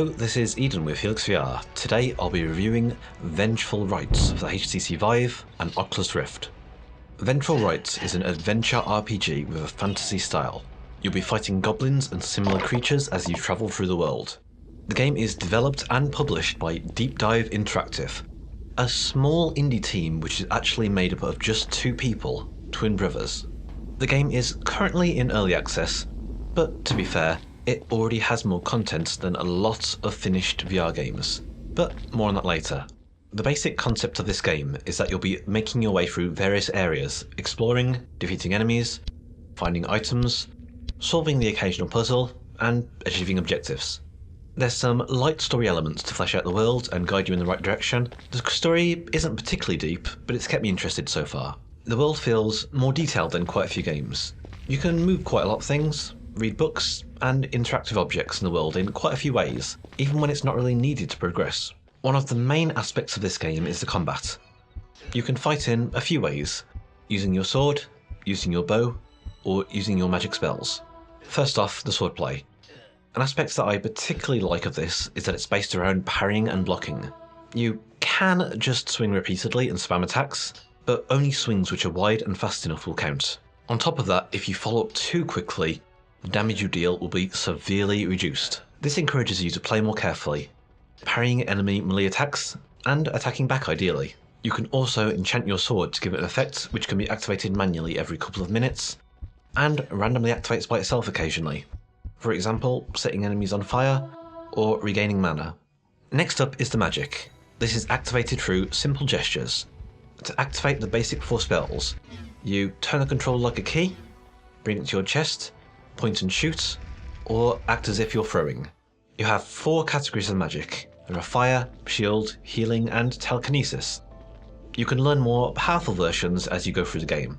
Hello, this is Eden with HelixxVR. Today I'll be reviewing Vengeful Rites for the HTC Vive and Oculus Rift. Vengeful Rites is an adventure RPG with a fantasy style. You'll be fighting goblins and similar creatures as you travel through the world. The game is developed and published by Deep Dive Interactive, a small indie team which is actually made up of just 2 people, twin brothers. The game is currently in early access, but to be fair, it already has more content than a lot of finished VR games, but more on that later. The basic concept of this game is that you'll be making your way through various areas, exploring, defeating enemies, finding items, solving the occasional puzzle, and achieving objectives. There's some light story elements to flesh out the world and guide you in the right direction. The story isn't particularly deep, but it's kept me interested so far. The world feels more detailed than quite a few games. You can move quite a lot of things, read books, and interact with objects in the world in quite a few ways, even when it's not really needed to progress. One of the main aspects of this game is the combat. You can fight in a few ways, using your sword, using your bow, or using your magic spells. First off, the swordplay. An aspect that I particularly like of this is that it's based around parrying and blocking. You can just swing repeatedly and spam attacks, but only swings which are wide and fast enough will count. On top of that, if you follow up too quickly, the damage you deal will be severely reduced. This encourages you to play more carefully, parrying enemy melee attacks and attacking back ideally. You can also enchant your sword to give it an effect which can be activated manually every couple of minutes and randomly activates by itself occasionally. For example, setting enemies on fire or regaining mana. Next up is the magic. This is activated through simple gestures. To activate the basic 4 spells, you turn the controller like a key, bring it to your chest, point and shoot, or act as if you're throwing. You have 4 categories of magic. There are fire, shield, healing, and telekinesis. You can learn more powerful versions as you go through the game.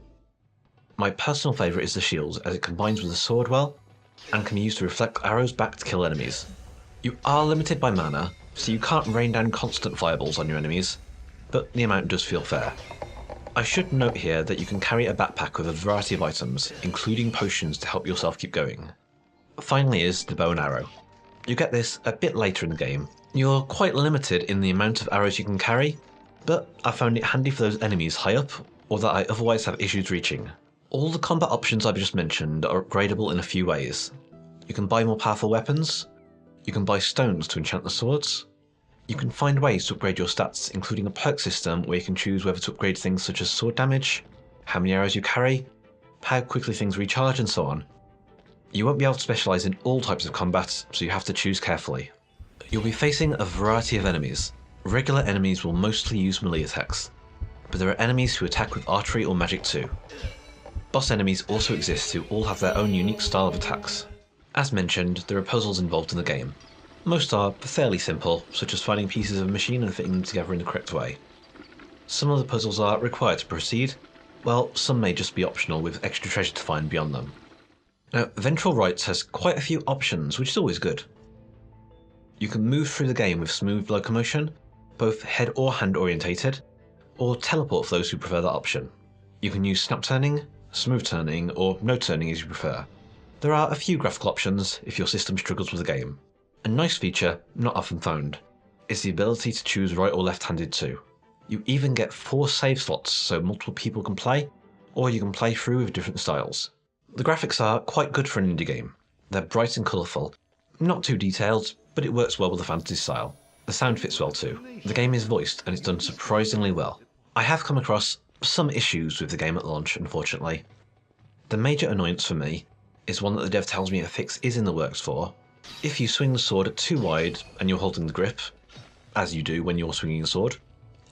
My personal favourite is the shield, as it combines with the sword well, and can be used to reflect arrows back to kill enemies. You are limited by mana, so you can't rain down constant fireballs on your enemies, but the amount does feel fair. I should note here that you can carry a backpack with a variety of items, including potions to help yourself keep going. Finally is the bow and arrow. You get this a bit later in the game. You're quite limited in the amount of arrows you can carry, but I found it handy for those enemies high up, or that I otherwise have issues reaching. All the combat options I've just mentioned are upgradable in a few ways. You can buy more powerful weapons, you can buy stones to enchant the swords, you can find ways to upgrade your stats, including a perk system where you can choose whether to upgrade things such as sword damage, how many arrows you carry, how quickly things recharge, and so on. You won't be able to specialise in all types of combat, so you have to choose carefully. You'll be facing a variety of enemies. Regular enemies will mostly use melee attacks, but there are enemies who attack with archery or magic too. Boss enemies also exist who all have their own unique style of attacks. As mentioned, there are puzzles involved in the game. Most are fairly simple, such as finding pieces of a machine and fitting them together in the correct way. Some of the puzzles are required to proceed, while some may just be optional with extra treasure to find beyond them. Now, Vengeful Rites has quite a few options, which is always good. You can move through the game with smooth locomotion, both head or hand orientated, or teleport for those who prefer that option. You can use snap turning, smooth turning, or no turning as you prefer. There are a few graphical options if your system struggles with the game. A nice feature, not often found, is the ability to choose right or left-handed too. You even get 4 save slots so multiple people can play, or you can play through with different styles. The graphics are quite good for an indie game. They're bright and colourful, not too detailed, but it works well with the fantasy style. The sound fits well too. The game is voiced and it's done surprisingly well. I have come across some issues with the game at launch, unfortunately. The major annoyance for me is one that the dev tells me a fix is in the works for. If you swing the sword too wide and you're holding the grip, as you do when you're swinging a sword,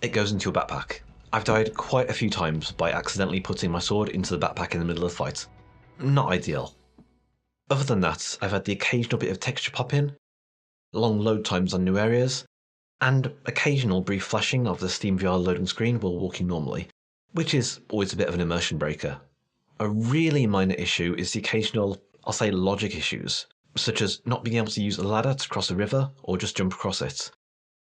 it goes into your backpack. I've died quite a few times by accidentally putting my sword into the backpack in the middle of the fight. Not ideal. Other than that, I've had the occasional bit of texture pop in, long load times on new areas, and occasional brief flashing of the Steam VR loading screen while walking normally, which is always a bit of an immersion breaker. A really minor issue is the occasional, I'll say, logic issues, such as not being able to use a ladder to cross a river or just jump across it,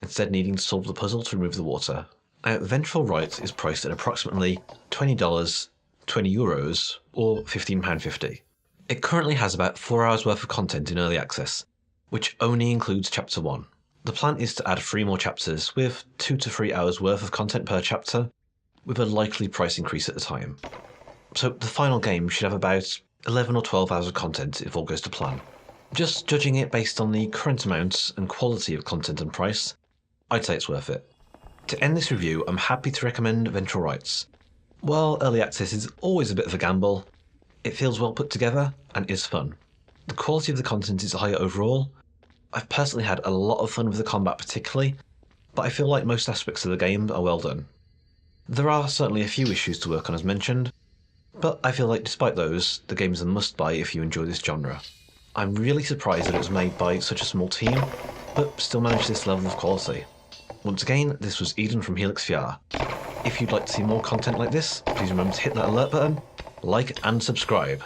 instead needing to solve the puzzle to remove the water. Now, Vengeful Rites is priced at approximately $20, €20, or £15.50. It currently has about 4 hours worth of content in early access, which only includes Chapter 1. The plan is to add 3 more chapters, with 2 to 3 hours worth of content per chapter, with a likely price increase at the time. So the final game should have about 11 or 12 hours of content if all goes to plan. Just judging it based on the current amount and quality of content and price, I'd say it's worth it. To end this review, I'm happy to recommend Vengeful Rites. While early access is always a bit of a gamble, it feels well put together and is fun. The quality of the content is higher overall. I've personally had a lot of fun with the combat particularly, but I feel like most aspects of the game are well done. There are certainly a few issues to work on as mentioned, but I feel like despite those, the game is a must-buy if you enjoy this genre. I'm really surprised that it was made by such a small team, but still managed this level of quality. Once again, this was Eden from HelixxVR. If you'd like to see more content like this, please remember to hit that alert button, like and subscribe.